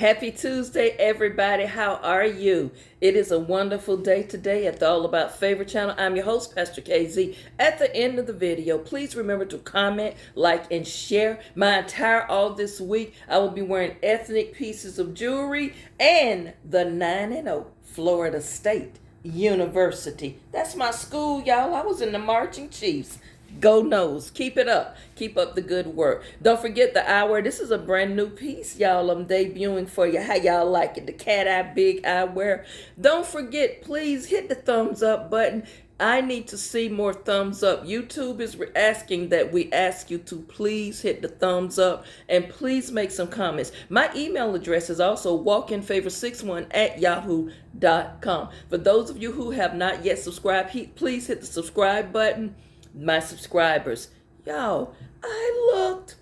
Happy Tuesday, everybody. How are you? It is a wonderful day today at the All About Favor channel. I'm your host, Pastor KZ. At the end of the video, please remember to comment, like, and share. My entire all this week, I will be wearing ethnic pieces of jewelry and the 9-0 Florida State University. That's my school, y'all. I was in the Marching Chiefs. Go Nose. Keep it up. Keep up the good work. Don't forget the eyewear. This is a brand new piece, y'all. I'm debuting for you. How y'all like it? The cat eye, big eyewear. Don't forget, please hit the thumbs up button. I need to see more thumbs up. YouTube is asking that we ask you to please hit the thumbs up and please make some comments. My email address is also walkinfavor61@yahoo.com. For those of you who have not yet subscribed, please hit the subscribe button. My subscribers, y'all, I looked.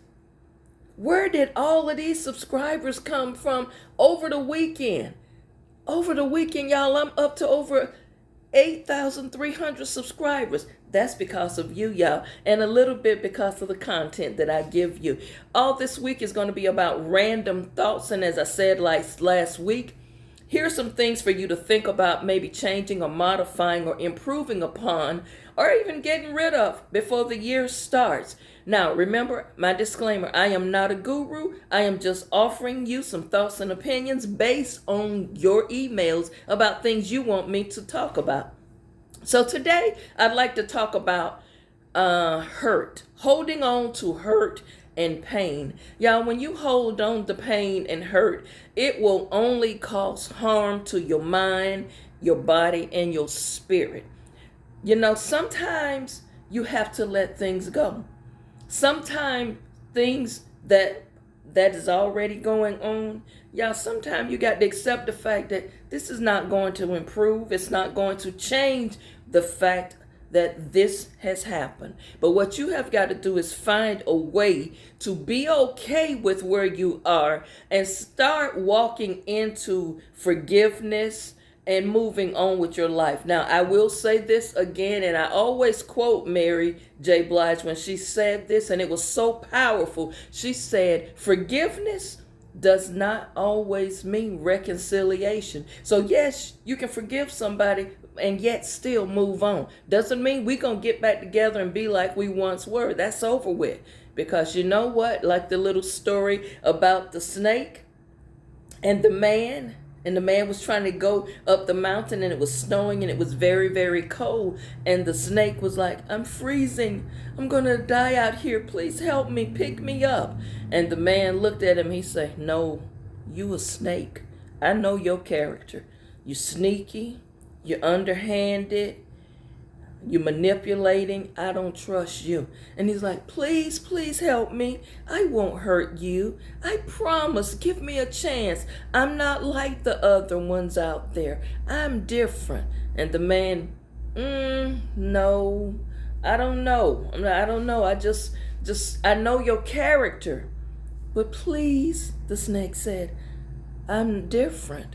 Where did all of these subscribers come from over the weekend? Over the weekend, y'all, I'm up to over 8,300 subscribers. That's because of you, y'all, and a little bit because of the content that I give you. All this week is going to be about random thoughts, and as I said last week, here's some things for you to think about, maybe changing or modifying or improving upon, or even getting rid of before the year starts. Now, remember my disclaimer, I am not a guru. I am just offering you some thoughts and opinions based on your emails about things you want me to talk about. So today, I'd like to talk about hurt, holding on to hurt and pain. Y'all, when you hold on to pain and hurt, it will only cause harm to your mind, your body, and your spirit. You know, sometimes you have to let things go. Sometimes things that is already going on, y'all, sometimes you got to accept the fact that this is not going to improve. It's not going to change the fact that this has happened. But what you have got to do is find a way to be okay with where you are and start walking into forgiveness and moving on with your life. Now, I will say this again, and I always quote Mary J. Blige when she said this, and it was so powerful. She said, forgiveness does not always mean reconciliation. So yes, you can forgive somebody and yet still move on. Doesn't mean we're going to get back together and be like we once were. That's over with. Because you know what? Like the little story about the snake and the man. And the man was trying to go up the mountain, and it was snowing, and it was very, very cold. And the snake was like, I'm freezing. I'm going to die out here. Please help me. Pick me up. And the man looked at him. He said, no, you a snake. I know your character. You sneaky. You're underhanded. You're manipulating. I don't trust you. And he's like, please, please help me. I won't hurt you. I promise. Give me a chance. I'm not like the other ones out there. I'm different. And the man, no, I don't know. I don't know. I know your character. But please, the snake said, I'm different.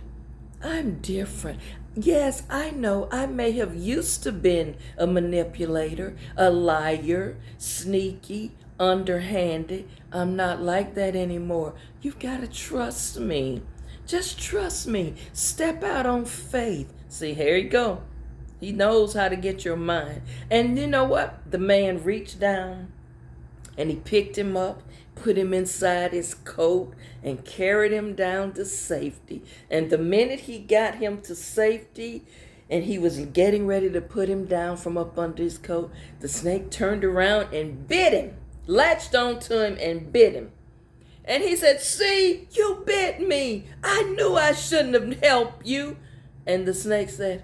I'm different. Yes, I know I may have used to been a manipulator, a liar, sneaky, underhanded. I'm not like that anymore. You've got to trust me. Just trust me. Step out on faith. See, here you go. He knows how to get your mind. And you know what? The man reached down and he picked him up, put him inside his coat, and carried him down to safety. And the minute he got him to safety, and he was getting ready to put him down from up under his coat, the snake turned around and bit him, latched onto him and bit him. And he said, see, you bit me. I knew I shouldn't have helped you. And the snake said,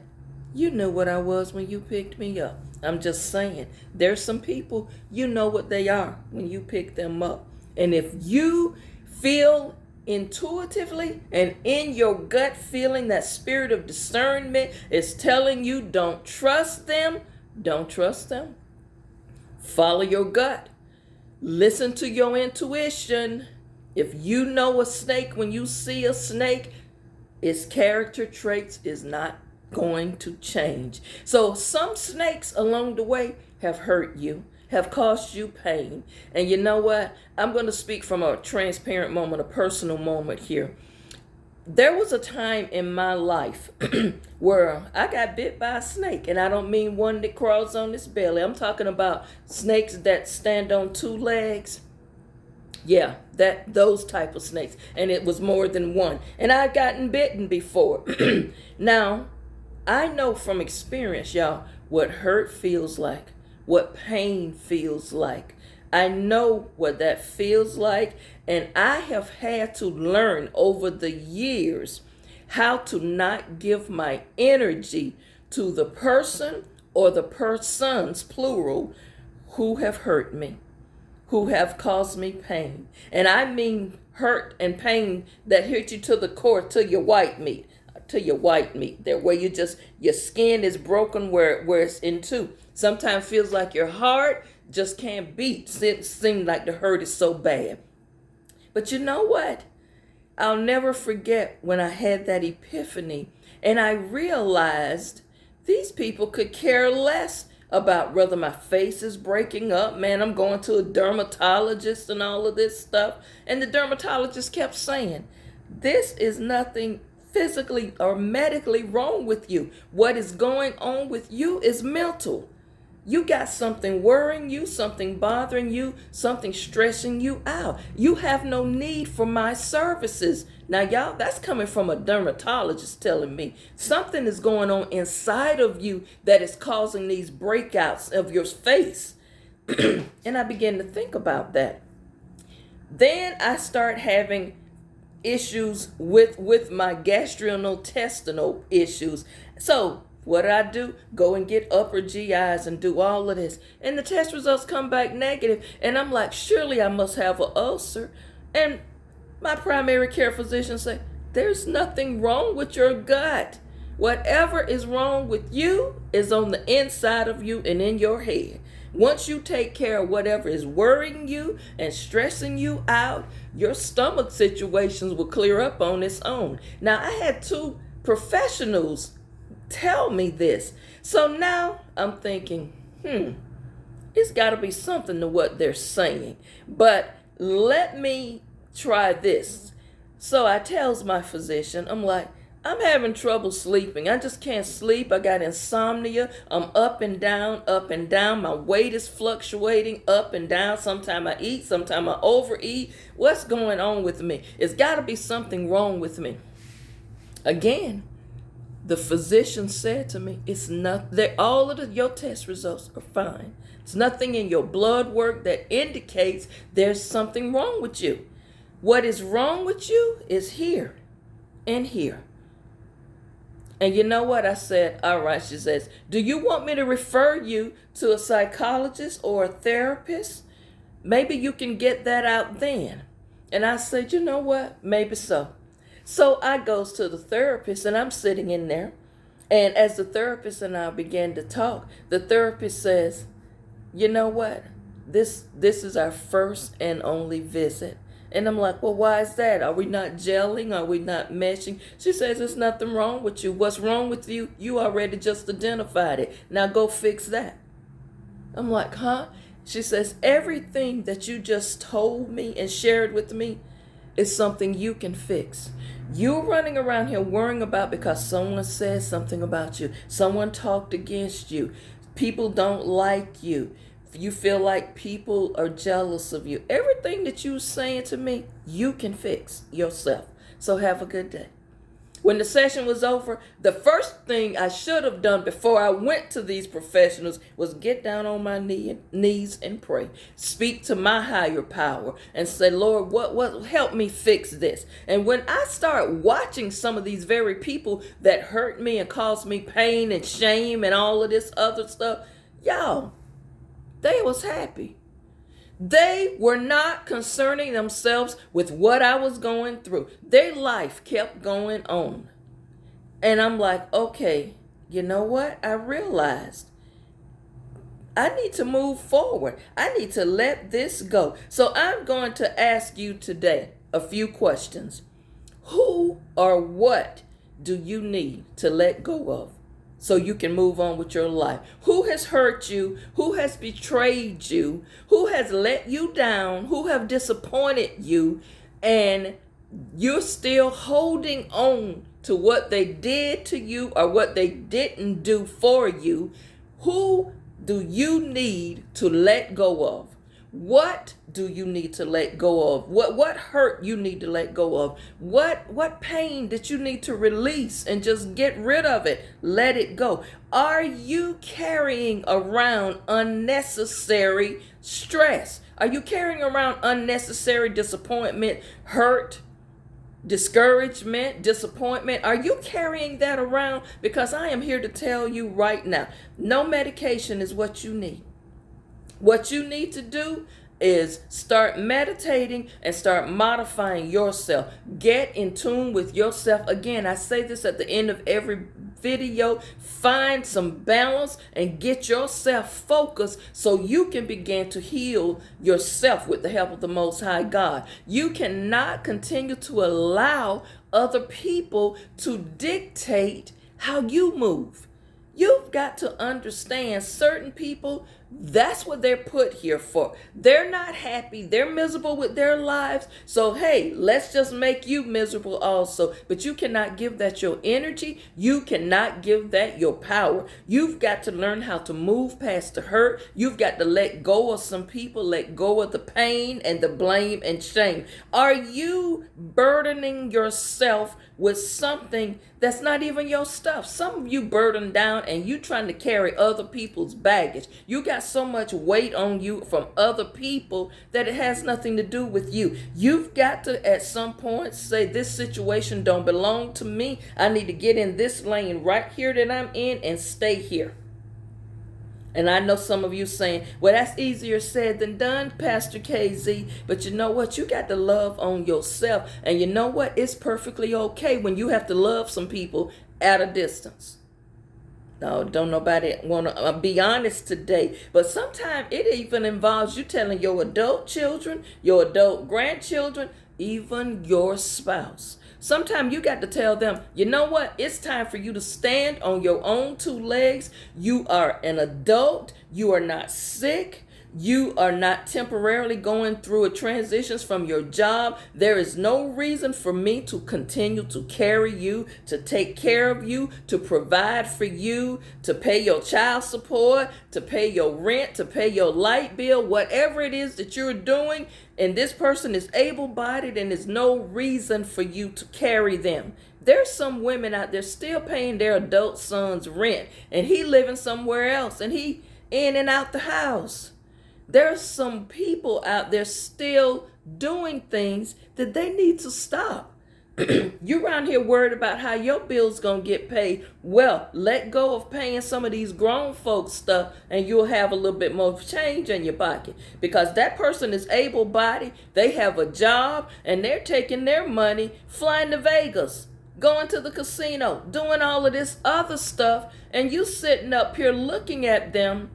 you knew what I was when you picked me up. I'm just saying, there's some people, you know what they are when you pick them up. And if you feel intuitively and in your gut feeling that spirit of discernment is telling you don't trust them, don't trust them. Follow your gut. Listen to your intuition. If you know a snake, when you see a snake, its character traits is not going to change. So some snakes along the way have hurt you, have caused you pain. And you know what? I'm going to speak from a transparent moment, a personal moment here. There was a time in my life where I got bit by a snake, and I don't mean one that crawls on its belly. I'm talking about snakes that stand on two legs. Yeah, those type of snakes, and it was more than one. And I've gotten bitten before. Now, I know from experience, y'all, what hurt feels like, what pain feels like. I know what that feels like, and I have had to learn over the years how to not give my energy to the person or the persons, plural, who have hurt me, who have caused me pain. And I mean hurt and pain that hit you to the core, to your white meat, there, where your skin is broken, where it's in two. Sometimes feels like your heart just can't beat. Seems like the hurt is so bad. But you know what? I'll never forget when I had that epiphany and I realized these people could care less about whether my face is breaking up. Man, I'm going to a dermatologist and all of this stuff. And the dermatologist kept saying, this is nothing physically or medically wrong with you. What is going on with you is mental. You got something worrying you, something bothering you, something stressing you out. You have no need for my services. Now, y'all, that's coming from a dermatologist telling me something is going on inside of you that is causing these breakouts of your face. And I began to think about that. Then I start having issues with my gastrointestinal issues. So what did I do? Go and get upper GIs and do all of this. And the test results come back negative. And I'm like, surely I must have an ulcer. And my primary care physician said, there's nothing wrong with your gut. Whatever is wrong with you is on the inside of you and in your head. Once you take care of whatever is worrying you and stressing you out, your stomach situations will clear up on its own. Now, I had two professionals tell me this. So now I'm thinking, it's got to be something to what they're saying. But let me try this. So I tells my physician, I'm like, I'm having trouble sleeping. I just can't sleep. I got insomnia. I'm up and down, up and down. My weight is fluctuating up and down. Sometimes I eat, sometimes I overeat. What's going on with me? It's got to be something wrong with me. Again, the physician said to me, it's not that all of your test results are fine. It's nothing in your blood work that indicates there's something wrong with you. What is wrong with you is here and here. And you know what? I said, all right, she says, do you want me to refer you to a psychologist or a therapist? Maybe you can get that out then. And I said, you know what? Maybe so. So I goes to the therapist and I'm sitting in there. And as the therapist and I began to talk, the therapist says, you know what? This is our first and only visit. And I'm like, well, why is that? Are we not gelling? Are we not meshing? She says, there's nothing wrong with you. What's wrong with you? You already just identified it. Now go fix that. I'm like, huh? She says, everything that you just told me and shared with me is something you can fix. You're running around here worrying about because someone said something about you. Someone talked against you. People don't like you. You feel like people are jealous of you. Everything that you're saying to me, you can fix yourself. So have a good day. When the session was over, the first thing I should have done before I went to these professionals was get down on my knees and pray. Speak to my higher power and say, Lord, what help me fix this? And when I start watching some of these very people that hurt me and caused me pain and shame and all of this other stuff, y'all, they was happy. They were not concerning themselves with what I was going through. Their life kept going on. And I'm like, okay, you know what? I realized I need to move forward. I need to let this go. So I'm going to ask you today a few questions. Who or what do you need to let go of so you can move on with your life? Who has hurt you? Who has betrayed you? Who has let you down? Who have disappointed you? And you're still holding on to what they did to you or what they didn't do for you, who do you need to let go of? What do you need to let go of? What hurt you need to let go of? What pain that you need to release and just get rid of it? Let it go. Are you carrying around unnecessary stress? Are you carrying around unnecessary disappointment, hurt, discouragement, disappointment? Are you carrying that around? Because I am here to tell you right now, no medication is what you need. What you need to do is start meditating and start modifying yourself. Get in tune with yourself. Again, I say this at the end of every video. Find some balance and get yourself focused so you can begin to heal yourself with the help of the Most High God. You cannot continue to allow other people to dictate how you move. You've got to understand certain people, that's what they're put here for. They're not happy. They're miserable with their lives. So, hey, let's just make you miserable also. But you cannot give that your energy. You cannot give that your power. You've got to learn how to move past the hurt. You've got to let go of some people, let go of the pain and the blame and shame. Are you burdening yourself with something that's not even your stuff? Some of you burdened down and you trying to carry other people's baggage. You got so much weight on you from other people that it has nothing to do with you. You've got to at some point say, this situation don't belong to me. I need to get in this lane right here that I'm in and stay here. And I know some of you saying, well, that's easier said than done, Pastor KZ. But you know what? You got to love on yourself. And you know what? It's perfectly okay when you have to love some people at a distance. No, don't nobody want to be honest today. But sometimes it even involves you telling your adult children, your adult grandchildren, even your spouse. Sometimes you got to tell them, you know what? It's time for you to stand on your own two legs. You are an adult. You are not sick. You are not temporarily going through a transitions from your job. There is no reason for me to continue to carry you, to take care of you, to provide for you, to pay your child support, to pay your rent, to pay your light bill, whatever it is that you're doing. And this person is able-bodied and there's no reason for you to carry them. There's some women out there still paying their adult son's rent and he living somewhere else and he in and out the house. There's some people out there still doing things that they need to stop. You're around here worried about how your bill's going to get paid. Well, let go of paying some of these grown folks stuff and you'll have a little bit more change in your pocket. Because that person is able-bodied, they have a job, and they're taking their money, flying to Vegas, going to the casino, doing all of this other stuff, and you sitting up here looking at them,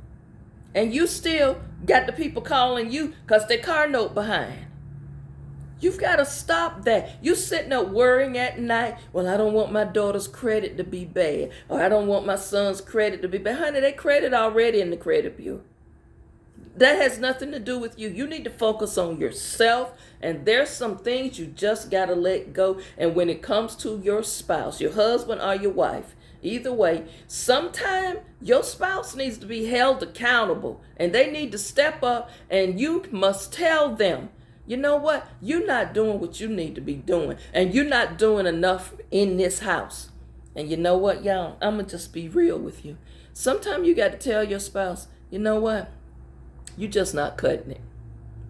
and you still got the people calling you because their car note behind. You've got to stop that. You sitting up worrying at night, well, I don't want my daughter's credit to be bad, or I don't want my son's credit to be bad. Honey, they credit already in the credit bureau. That has nothing to do with you. You need to focus on yourself, and there's some things you just got to let go. And when it comes to your spouse, your husband or your wife, either way, sometime your spouse needs to be held accountable and they need to step up, and you must tell them, you know what? You're not doing what you need to be doing, and you're not doing enough in this house. And you know what, y'all? I'm going to just be real with you. Sometimes you got to tell your spouse, you know what? You're just not cutting it.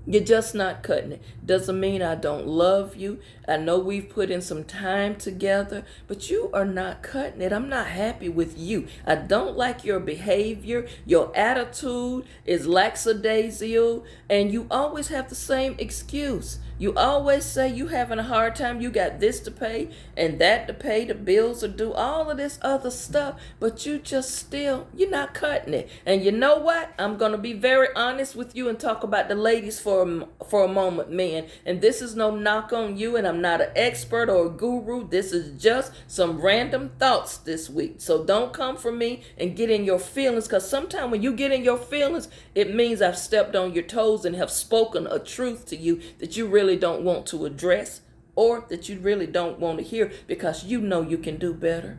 You're just not cutting it. Doesn't mean I don't love you. I know we've put in some time together, but you are not cutting it. I'm not happy with you. I don't like your behavior. Your attitude is lackadaisical, and you always have the same excuse. You always say you having a hard time. You got this to pay and that to pay. The bills are due. All of this other stuff, but you just still, you're not cutting it. And you know what? I'm going to be very honest with you and talk about the ladies for a moment, men. And this is no knock on you, and I'm not an expert or a guru. This is just some random thoughts this week. So don't come for me and get in your feelings, because sometimes when you get in your feelings, it means I've stepped on your toes and have spoken a truth to you that you really don't want to address. or that you really don't want to hear because you know you can do better.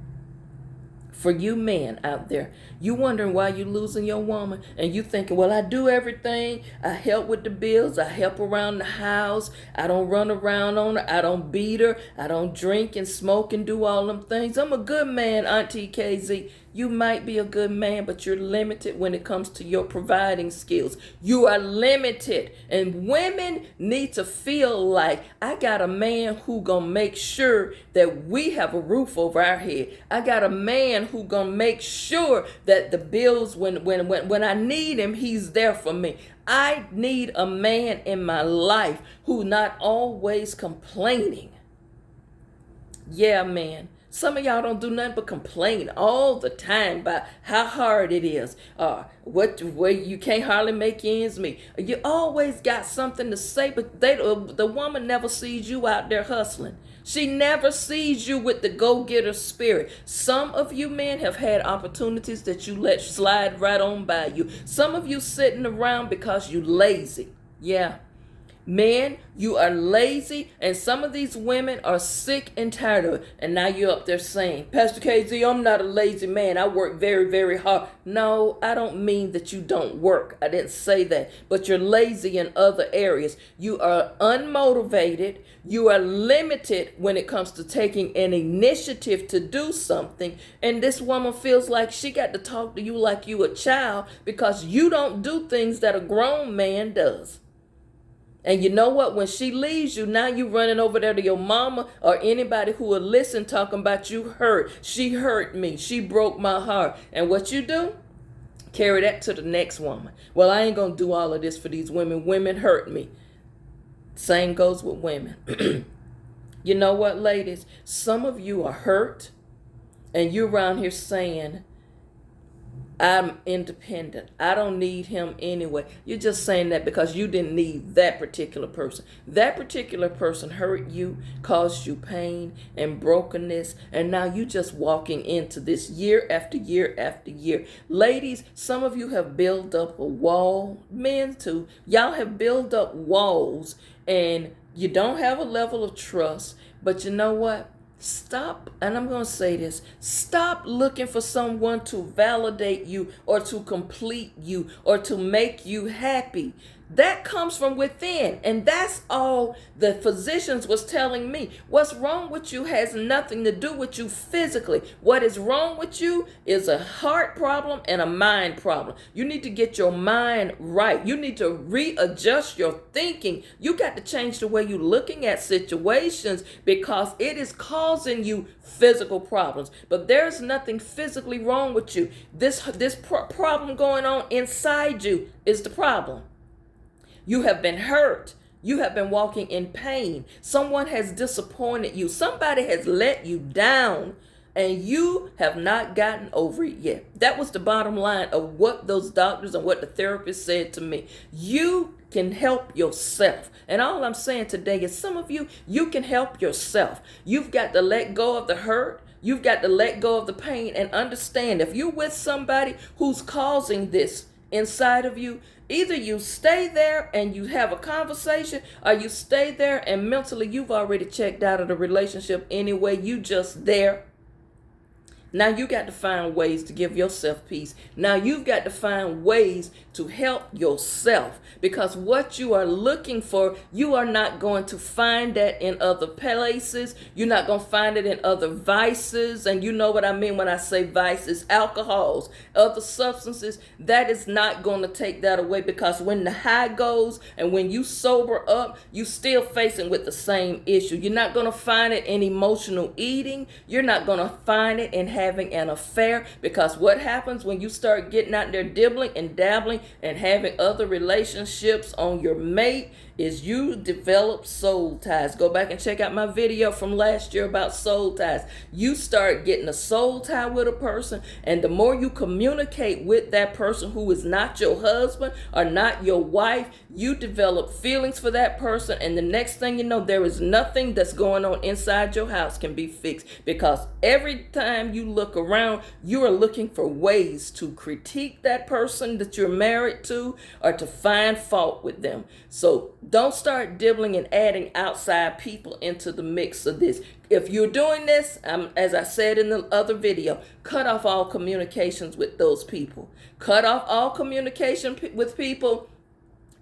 For you men out there, you wondering why you losing your woman, and you thinking, well, I do everything. I help with the bills. I help around the house. I don't run around on her. I don't beat her. I don't drink and smoke and do all them things. I'm a good man, Auntie KZ. You might be a good man, but you're limited when it comes to your providing skills. You are limited. And women need to feel like I got a man who gonna make sure that we have a roof over our head. I got a man who gonna make sure that the bills, when I need him, he's there for me. I need a man in my life who not always complaining. Yeah, man. Some of y'all don't do nothing but complain all the time about how hard it is. Where you can't hardly make ends meet. You always got something to say, but the woman never sees you out there hustling. She never sees you with the go-getter spirit. Some of you men have had opportunities that you let slide right on by you. Some of you sitting around because you lazy. Yeah. Men, you are lazy, and some of these women are sick and tired of it. And now you're up there saying, Pastor KZ, I'm not a lazy man. I work very, very hard. No, I don't mean that you don't work. I didn't say that. But you're lazy in other areas. You are unmotivated. You are limited when it comes to taking an initiative to do something. And this woman feels like she got to talk to you like you a child because you don't do things that a grown man does. And you know what? When she leaves you, now you running over there to your mama or anybody who will listen talking about you hurt. She hurt me. She broke my heart. And what you do? Carry that to the next woman. Well, I ain't going to do all of this for these women. Women hurt me. Same goes with women. You know what, ladies? Some of you are hurt and you're around here saying, I'm independent. I don't need him anyway. You're just saying that because you didn't need that particular person. That particular person hurt you, caused you pain and brokenness, and now you just walking into this year after year after year. Ladies, some of you have built up a wall. Men too. Y'all have built up walls, and you don't have a level of trust. But you know what? Stop, and I'm going to say this, stop looking for someone to validate you or to complete you or to make you happy. That comes from within, and that's all the physicians was telling me. What's wrong with you has nothing to do with you physically. What is wrong with you is a heart problem and a mind problem. You need to get your mind right. You need to readjust your thinking. You got to change the way you're looking at situations because it is causing you physical problems. But there's nothing physically wrong with you. This problem going on inside you is the problem. You have been hurt. You have been walking in pain. Someone has disappointed you. Somebody has let you down, and you have not gotten over it yet. That was the bottom line of what those doctors and what the therapist said to me. You can help yourself. And all I'm saying today is some of you, you can help yourself. You've got to let go of the hurt. You've got to let go of the pain and understand if you're with somebody who's causing this inside of you, either you stay there and you have a conversation, or you stay there and mentally you've already checked out of the relationship anyway. You just there. Now you got to find ways to give yourself peace. Now you've got to find ways to help yourself, because what you are looking for, you are not going to find that in other places. You're not going to find it in other vices. And you know what I mean when I say vices, alcohols, other substances. That is not going to take that away, because when the high goes and when you sober up, you still facing with the same issue. You're not going to find it in emotional eating. You're not going to find it in having an affair, because what happens when you start getting out there dibbling and dabbling and having other relationships on your mate is you develop soul ties. Go back and check out my video from last year about soul ties. You start getting a soul tie with a person, and the more you communicate with that person who is not your husband or not your wife, you develop feelings for that person, and the next thing you know, there is nothing that's going on inside your house can be fixed, because every time you you look around, you are looking for ways to critique that person that you're married to or to find fault with them. So don't start dibbling and adding outside people into the mix of this. If you're doing this, as I said in the other video, cut off all communications with those people. Cut off all communication with people.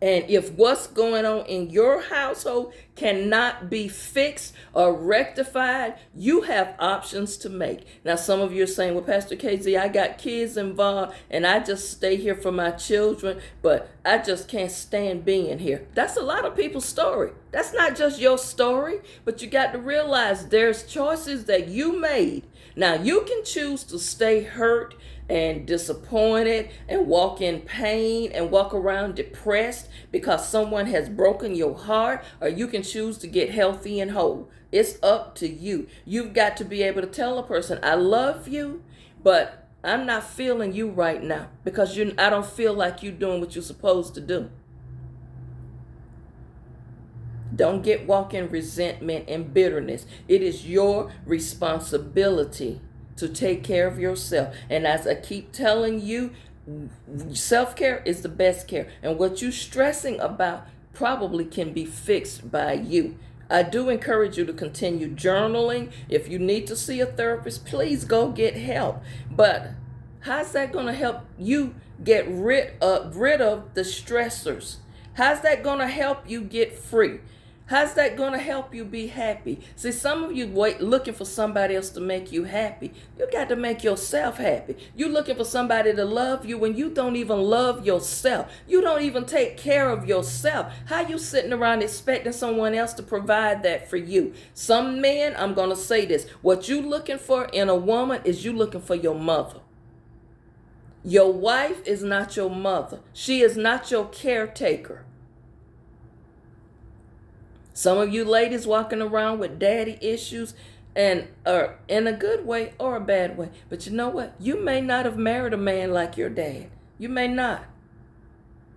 And if what's going on in your household cannot be fixed or rectified, you have options to make. Now, some of you are saying, well, Pastor KZ, I got kids involved and I just stay here for my children, but I just can't stand being here. That's a lot of people's story. That's not just your story, but you got to realize there's choices that you made. Now, you can choose to stay hurt and disappointed and walk in pain and walk around depressed because someone has broken your heart, or you can choose to get healthy and whole. It's up to you. You've got to be able to tell a person, I love you, but I'm not feeling you right now because I don't feel like you're doing what you're supposed to do. Don't get walking resentment and bitterness. It is your responsibility to take care of yourself. And as I keep telling you, self-care is the best care. And what you're stressing about probably can be fixed by you. I do encourage you to continue journaling. If you need to see a therapist, please go get help. But how's that going to help you get rid of the stressors? How's that going to help you get free? How's that going to help you be happy? See, some of you looking for somebody else to make you happy. You got to make yourself happy. You looking for somebody to love you when you don't even love yourself. You don't even take care of yourself. How you sitting around expecting someone else to provide that for you? Some men, I'm going to say this, what you looking for in a woman is you looking for your mother. Your wife is not your mother. She is not your caretaker. Some of you ladies walking around with daddy issues, and in a good way or a bad way. But you know what? You may not have married a man like your dad. You may not.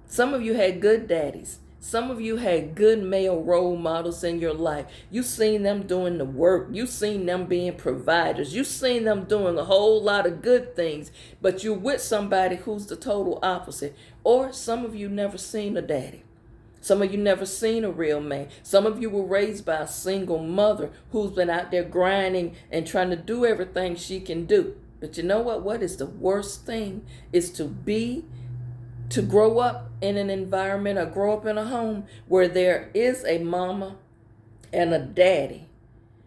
Some of you had good daddies. Some of you had good male role models in your life. You seen them doing the work. You seen them being providers. You seen them doing a whole lot of good things. But you're with somebody who's the total opposite. Or some of you never seen a daddy. Some of you never seen a real man. Some of you were raised by a single mother who's been out there grinding and trying to do everything she can do. But you know what? What is the worst thing is to grow up in an environment or grow up in a home where there is a mama and a daddy,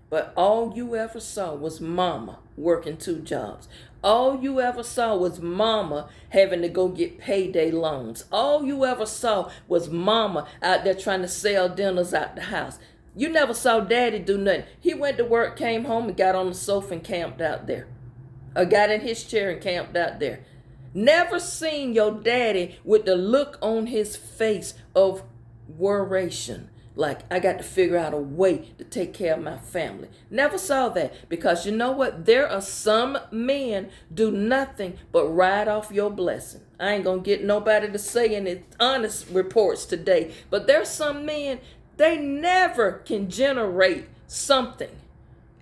but all you ever saw was mama working 2 jobs. All you ever saw was mama having to go get payday loans. All you ever saw was mama out there trying to sell dinners out the house. You never saw daddy do nothing. He went to work, came home, and got on the sofa and camped out there. Or got in his chair and camped out there. Never seen your daddy with the look on his face of worration. Like, I got to figure out a way to take care of my family. Never saw that. Because you know what? There are some men do nothing but ride off your blessing. I ain't going to get nobody to say any honest reports today. But there's some men, they never can generate something.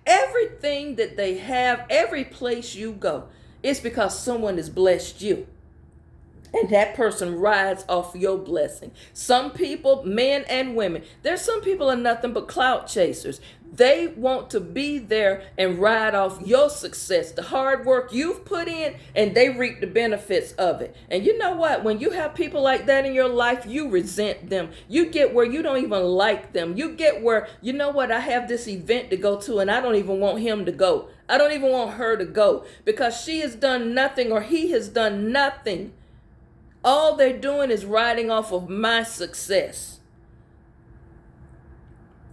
Everything that they have, every place you go, it's because someone has blessed you. And that person rides off your blessing. Some people, men and women, there's some people are nothing but clout chasers. They want to be there and ride off your success, the hard work you've put in, and they reap the benefits of it. And you know what? When you have people like that in your life, you resent them. You get where you don't even like them. You get where, you know what? I have this event to go to, and I don't even want him to go. I don't even want her to go because she has done nothing or he has done nothing. All they're doing is riding off of my success.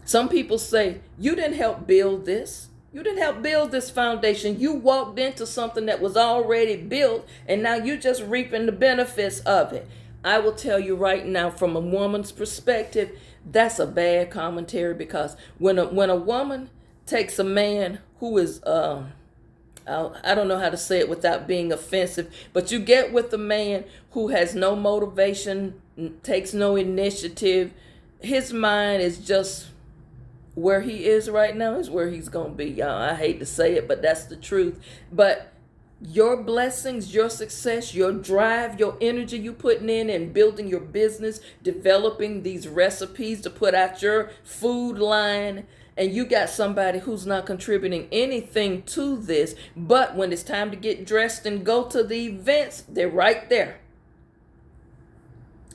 Some people say, you didn't help build this. You didn't help build this foundation. You walked into something that was already built, and now you're just reaping the benefits of it. I will tell you right now, from a woman's perspective, that's a bad commentary, because when a woman takes a man who is I don't know how to say it without being offensive, but you get with a man who has no motivation, takes no initiative. His mind is just Where he is right now is where he's going to be, y'all. I hate to say it, but that's the truth. But your blessings, your success, your drive, your energy you putting in and building your business, developing these recipes to put out your food line, and you got somebody who's not contributing anything to this, but when it's time to get dressed and go to the events, they're right there.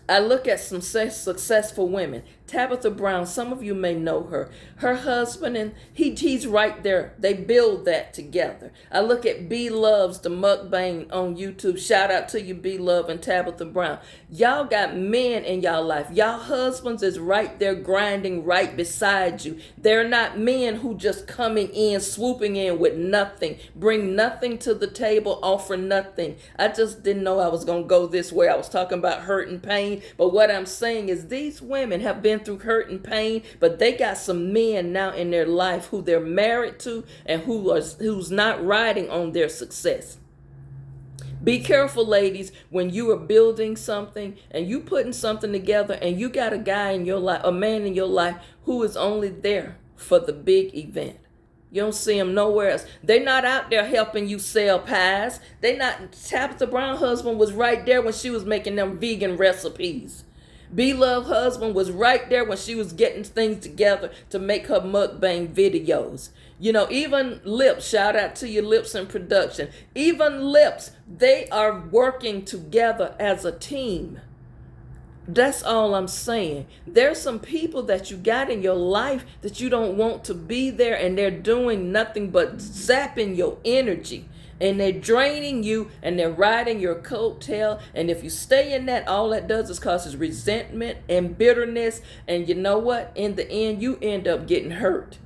I look at some successful women. Tabitha Brown, some of you may know her. Her husband, and he's right there. They build that together. I look at B Loves, the mukbang on YouTube. Shout out to you, B Love and Tabitha Brown. Y'all got men in y'all life. Y'all husbands is right there grinding right beside you. They're not men who just coming in, swooping in with nothing, bring nothing to the table, offer nothing. I just didn't know I was going to go this way. I was talking about hurt and pain, but what I'm saying is these women have been through hurt and pain, but they got some men now in their life who they're married to and who's not riding on their success. Be careful, ladies, when you are building something and you putting something together and you got a guy in your life, a man in your life who is only there for the big event. You don't see them nowhere else. They're not out there helping you sell pies. They not. Tabitha Brown husband was right there when she was making them vegan recipes. B Love husband was right there when she was getting things together to make her mukbang videos. You know, even Lips, shout out to your Lips in production. Even Lips, they are working together as a team. That's all I'm saying. There's some people that you got in your life that you don't want to be there, and they're doing nothing but zapping your energy. And they're draining you and they're riding your coattail. And if you stay in that, all that does is causes resentment and bitterness. And you know what? In the end, you end up getting hurt.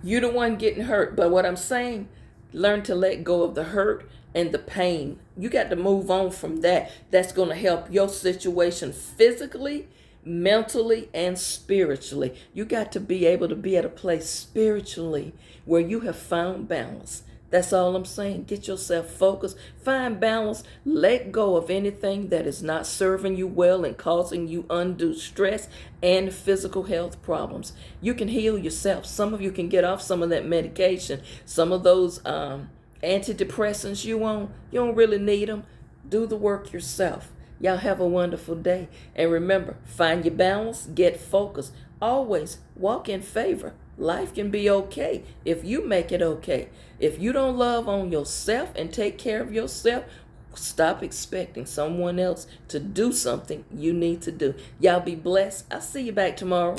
You're the one getting hurt. But what I'm saying, learn to let go of the hurt and the pain. You got to move on from that. That's going to help your situation physically, mentally, and spiritually. You got to be able to be at a place spiritually where you have found balance. That's all I'm saying. Get yourself focused. Find balance. Let go of anything that is not serving you well and causing you undue stress and physical health problems. You can heal yourself. Some of you can get off some of that medication. Some of those antidepressants you don't really need them. Do the work yourself. Y'all have a wonderful day. And remember, find your balance. Get focused. Always walk in favor. Life can be okay if you make it okay. If you don't love on yourself and take care of yourself, stop expecting someone else to do something you need to do. Y'all be blessed. I'll see you back tomorrow.